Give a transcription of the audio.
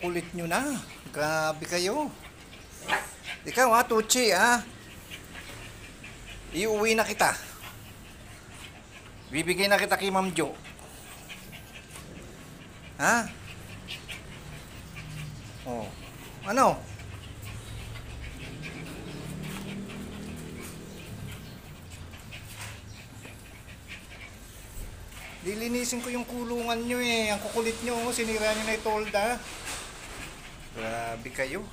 kukulit nyo na. Grabe kayo. Ikaw ha, Tucci ha. Iuwi na kita. Bibigay na kita kay Ma'am Jo. Ha? Oh. Ano? Lilinisin ko yung kulungan nyo eh. Ang kukulit nyo, sinira nyo na yung tolda. Grabe kayo.